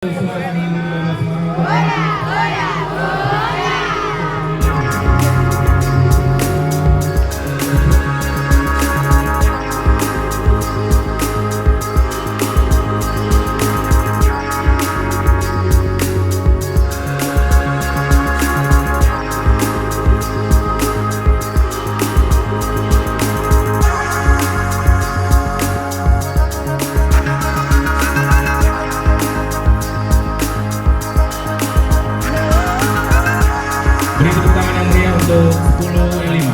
Beri tepuk tangan yang meriah untuk 10.5.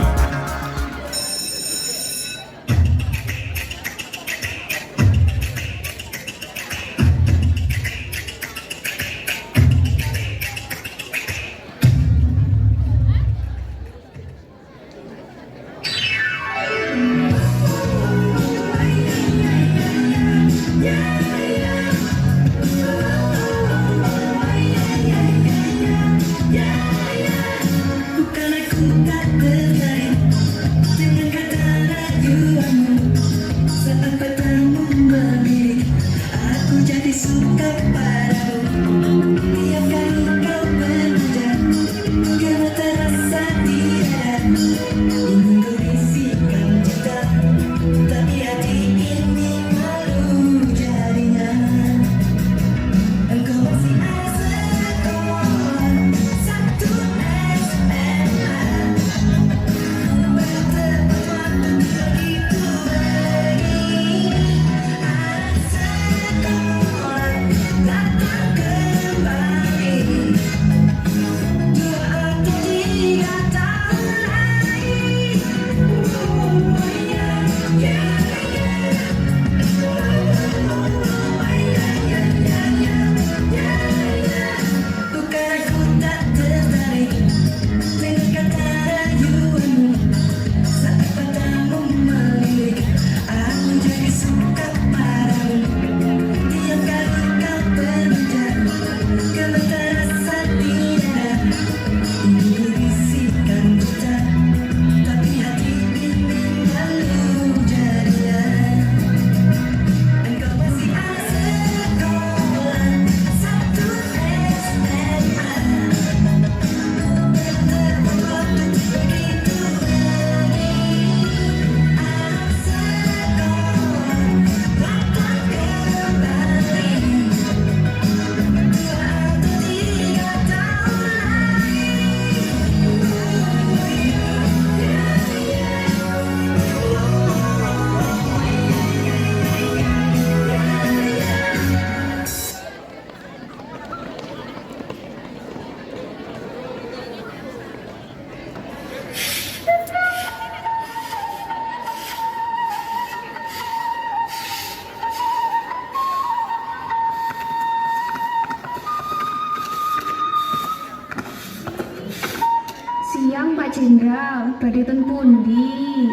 Siang Pak Jenderal, badhe ten pundi?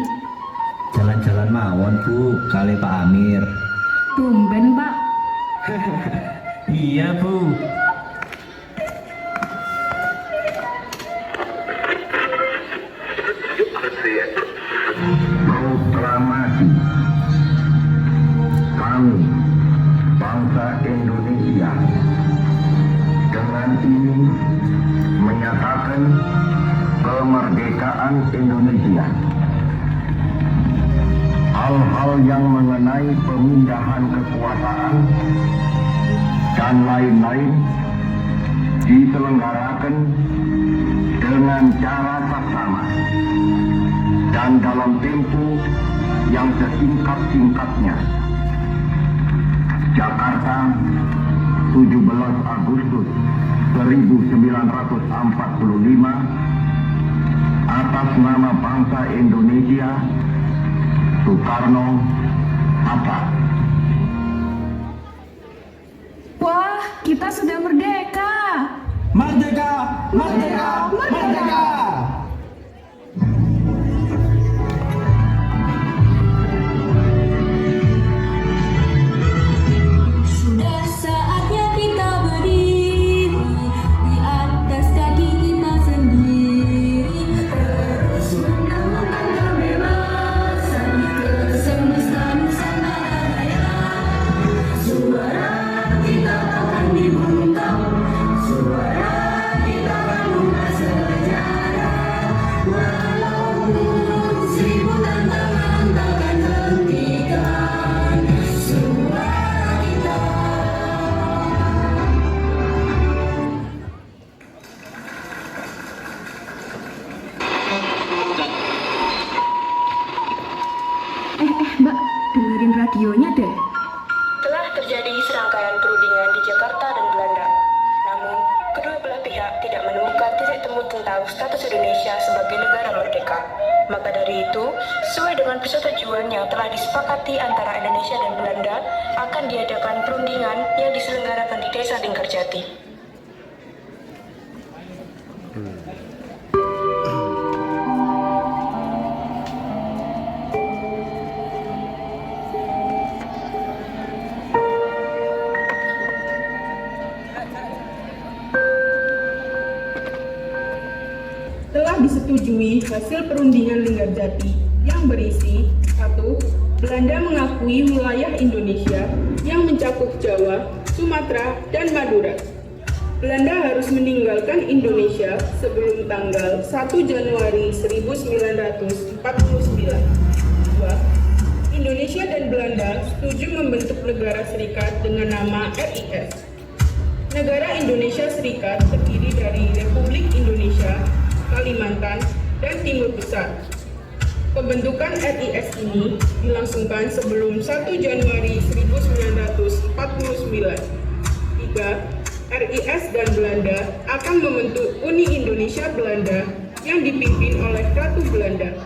Jalan-jalan mawon Bu, kali Pak Amir. Tumben Pak. Iya Bu. Proklamasi kami bangsa Indonesia dengan ini menyatakan kemerdekaan Indonesia. Hal-hal yang mengenai pemindahan kekuasaan dan lain-lain diselenggarakan dengan cara saksama dan dalam tempo yang sesingkat-singkatnya. Jakarta, 17 Agustus 1945, atas nama bangsa Indonesia, Soekarno, Hatta. Wah, kita sudah merdeka. Merdeka! Merdeka! Merdeka! Sudah saatnya kita berdiri di atas kaki kita sendiri, terus menaklukkan kebebasan ke semesta Nusantara Raya. Suara kita akan dibuat. Maka dari itu, sesuai dengan persetujuan yang telah disepakati antara Indonesia dan Belanda, akan diadakan perundingan yang diselenggarakan di Desa Linggarjati. Telah disetujui hasil perundingan Linggarjati yang berisi 1. Belanda mengakui wilayah Indonesia yang mencakup Jawa, Sumatera, dan Madura. Belanda harus meninggalkan Indonesia sebelum tanggal 1 Januari 1949. 2. Indonesia dan Belanda setuju membentuk negara serikat dengan nama RIS. Negara Indonesia Serikat terdiri dari Republik Indonesia, Kalimantan, dan Timur Besar. Pembentukan RIS ini dilangsungkan sebelum 1 Januari 1949. 3. RIS dan Belanda akan membentuk Uni Indonesia Belanda yang dipimpin oleh Ratu Belanda.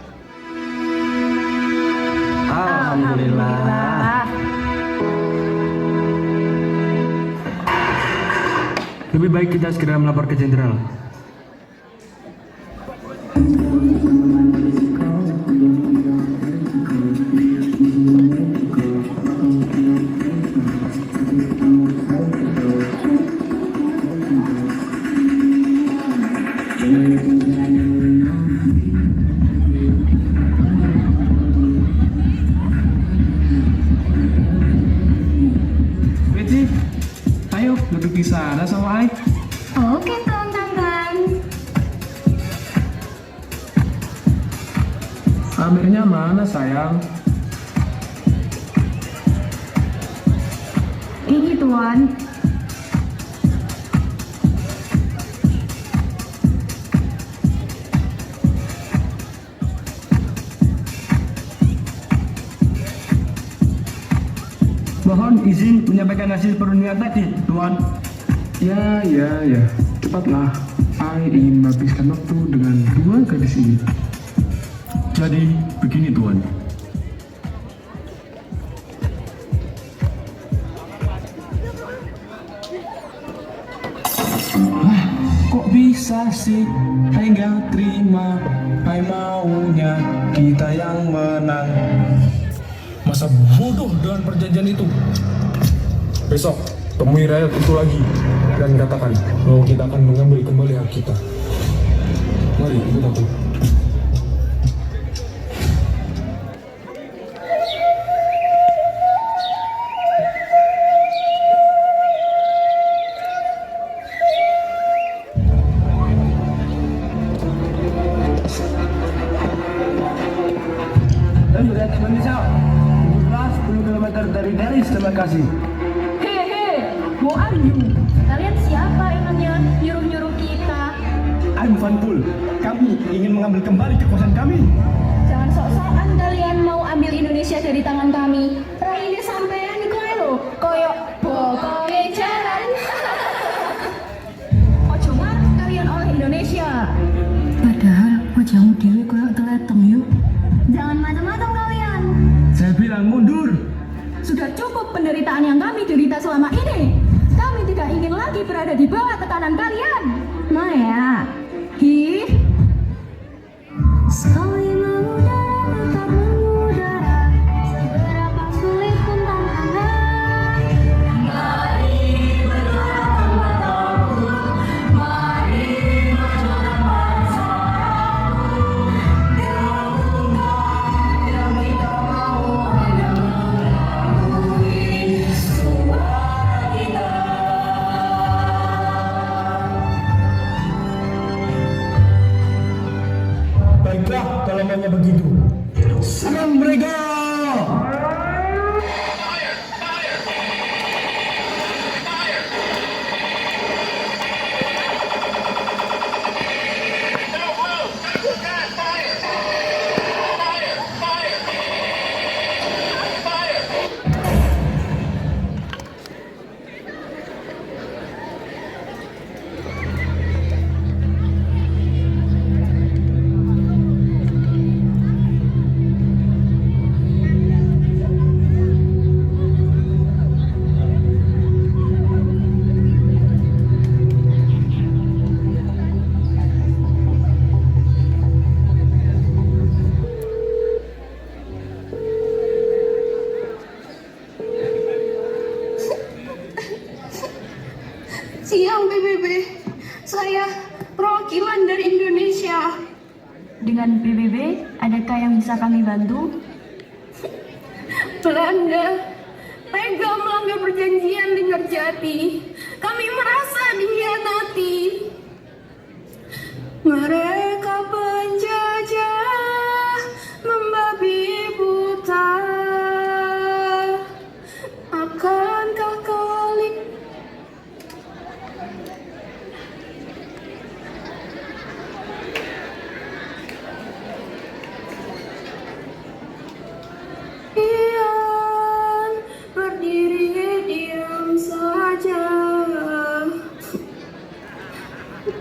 Alhamdulillah. Lebih baik kita segera melapor ke jenderal. Beci, ayo duduk di sana sama Ai. Oke, Kang Tantan. Amirnya mana sayang? Ini, Tuan. Mohon izin menyampaikan hasil perundingan tadi, Tuan. Ya. Cepatlah. Ai ingin menghabiskan waktu dengan dua gadis ini. Jadi, begini, Tuan. Kok bisa sih Hai nggak terima, Hai maunya kita yang menang. Masa bodoh dengan perjanjian itu. Besok temui rakyat itu lagi dan katakan bahwa kita akan mengambil kembali hak kita. Mari ikut aku. Dan rakyat Indonesia, 10 km dari garis demarkasi. Hehe, who are you? Kalian siapa emangnya nyuruh-nyuruh kita? I'm Van Poel. Kami ingin mengambil kembali kekuasaan kami. Jangan sok-sokan kalian mau ambil Indonesia dari tangan kami. Raine sampean iku ae lho, koyok bokonge jalan. Ojo ngarep kalian oleh Indonesia. Padahal wajahmu dewe koyo teleteng yuk. Jangan macam-macam kalian. Saya bilang mundur. Sudah cukup penderitaan yang kami derita selama ini. Kami tidak ingin lagi berada di bawah tekanan kalian. Maya, sekali mengudara tetap mengudara, seberapa sulit pun tantangan. Mari berjuang mataku, mari perjuangan bangsaku. Dahulukan yang kita mau hanya mengakui suara kita. Baiklah kalau maunya begitu. Serang mereka! Siang PBB, saya perwakilan dari Indonesia. Dengan PBB, adakah yang bisa kami bantu? Belanda tega melanggar perjanjian Linggarjati. Kami merasa dikhianati. Mereka penjajah membabi buta. Akankah kali Ian berdiri diam saja?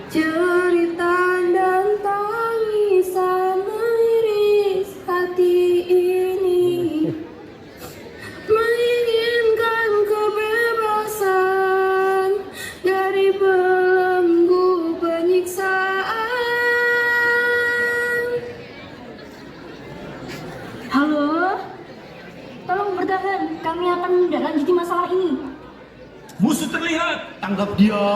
Cerita dan tangisan mengiris hati ini, menginginkan kebebasan dari belenggu penyiksaan. Halo? Tolong bertahan, kami akan menindaklanjuti masalah ini. Musuh terlihat, tangkap dia.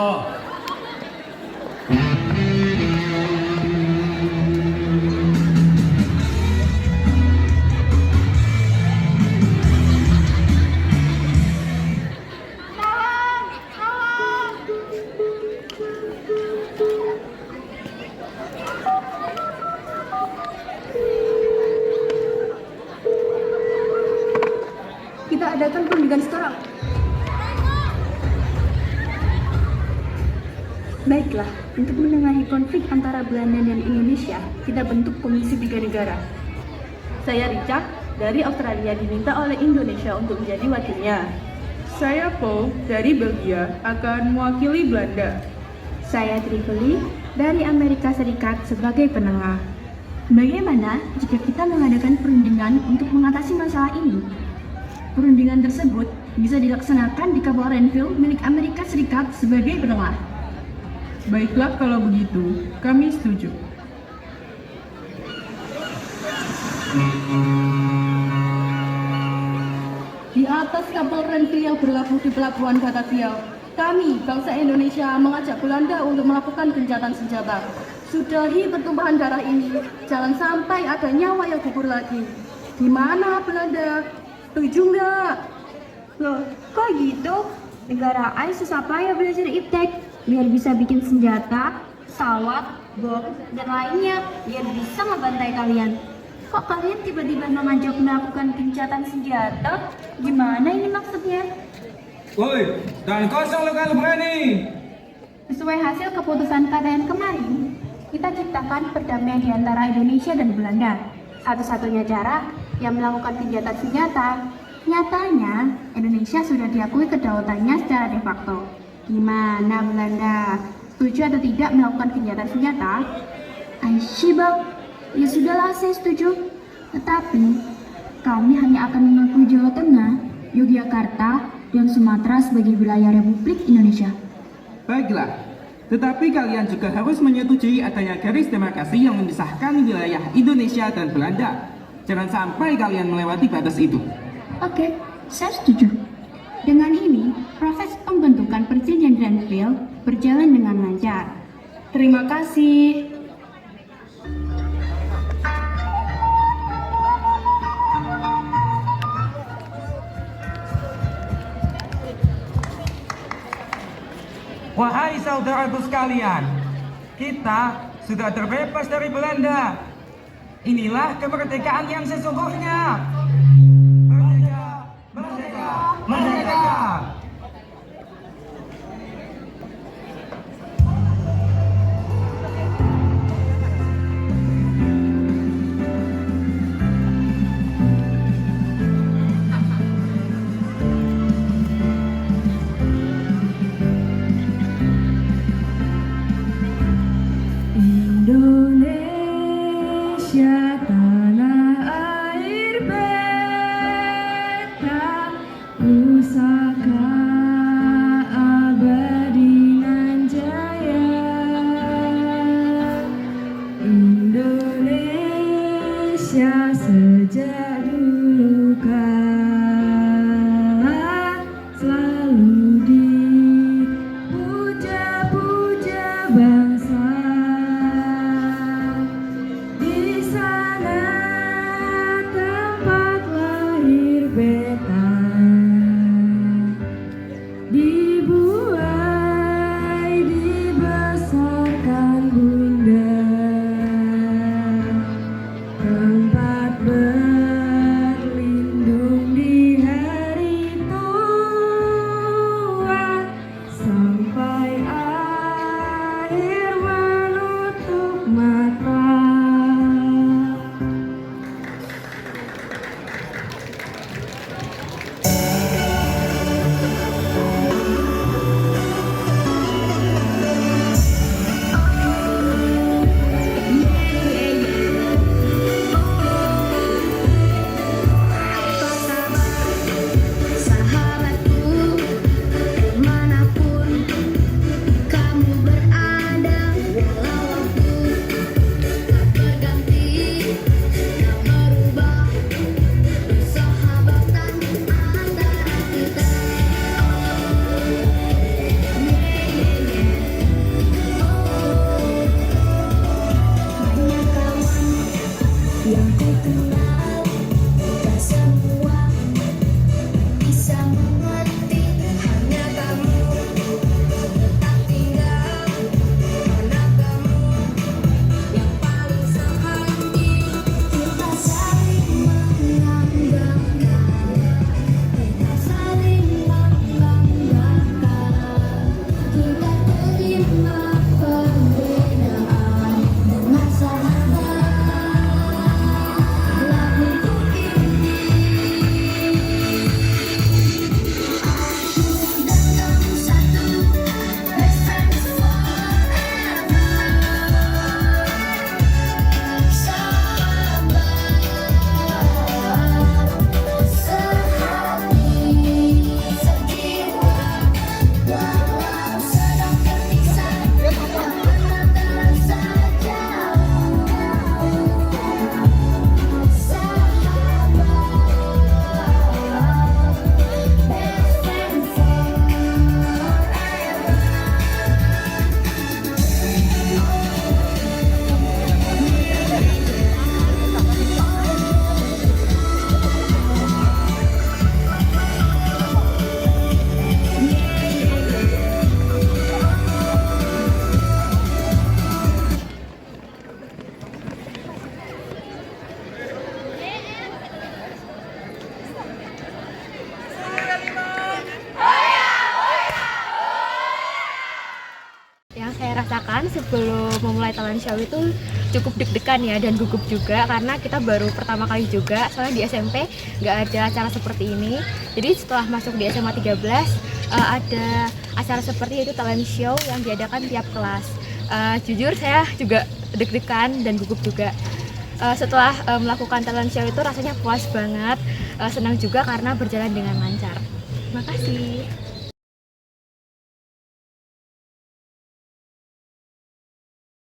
kita adakan perundingan sekarang? Baiklah, untuk menengahi konflik antara Belanda dan Indonesia, kita bentuk Komisi 3 Negara. Saya Richard dari Australia diminta oleh Indonesia untuk menjadi wakilnya. Saya Paul dari Belgia akan mewakili Belanda. Saya Trivoli dari Amerika Serikat sebagai penengah. Bagaimana jika kita mengadakan perundingan untuk mengatasi masalah ini? Perundingan tersebut bisa dilaksanakan di Kapal Renville milik Amerika Serikat sebagai penengah. Baiklah kalau begitu, kami setuju. Di atas kapal Renville yang berlabuh di pelabuhan Batavia, kami, bangsa Indonesia, mengajak Belanda untuk melakukan gencatan senjata. Sudahi pertumpahan darah ini, jangan sampai ada nyawa yang gugur lagi. Gimana Belanda? Setuju nggak? Loh, kok gitu? Negara A susah payah belajar iptek biar bisa bikin senjata, pesawat, bom, dan lainnya biar bisa ngebantai kalian. Kok kalian tiba-tiba mengajak melakukan gencatan senjata? Gimana ini maksudnya? Woi, dan kosong lo kalau berani. Sesuai hasil keputusan KTN kemarin, kita ciptakan perdamaian di antara Indonesia dan Belanda. Satu-satunya cara yang melakukan gencatan senjata. Nyatanya, Indonesia sudah diakui kedaulatannya secara de facto. Gimana Belanda? Setuju atau tidak melakukan gencatan senjata? Bang, ya sudahlah saya setuju. Tetapi, kami hanya akan mengakui Jawa Tengah, Yogyakarta, dan Sumatera sebagai wilayah Republik Indonesia. Baiklah, tetapi kalian juga harus menyetujui adanya garis demarkasi yang memisahkan wilayah Indonesia dan Belanda. Jangan sampai kalian melewati batas itu. Oke, saya setuju. Dengan ini, proses pembentukan Perjanjian Renville berjalan dengan lancar. Terima kasih. Wahai saudaraku sekalian, kita sudah terbebas dari Belanda. Inilah kemerdekaan yang sesungguhnya. Merdeka, merdeka, merdeka. Indonesia tanah air bangsa. Di sana tempat lahir beta, dibuai dibesarkan bunda, tempat berlindung di hari tua, sampai akhir menutup mata. Sahabatku, dimanapun kamu berada, walau waktu tak berganti, tak berubah, persahabatan antara kita. Banyak kawan yang ku kenal, tak semua bisa mengerti, hanya kamu tetap tinggal, karena kamu yang paling sehati. Kita saling membanggakan, kita saling membanggakan, kita terima perbedaan dengan sahabat. Laguku ini dalam satu, best friends forever. Sahabat sehati, sejiwa, walau sedang terpisah, tak pernah terasa jauh. Sahabat, best friends Yang saya rasakan sebelum memulai talent show itu cukup deg-degan ya, dan gugup juga karena kita baru pertama kali juga, soalnya di SMP nggak ada acara seperti ini. Jadi setelah masuk di SMA 13 ada acara seperti itu, talent show yang diadakan tiap kelas. Jujur saya juga deg-degan dan gugup juga. Setelah melakukan talent show itu rasanya puas banget, senang juga karena berjalan dengan lancar. Terima kasih.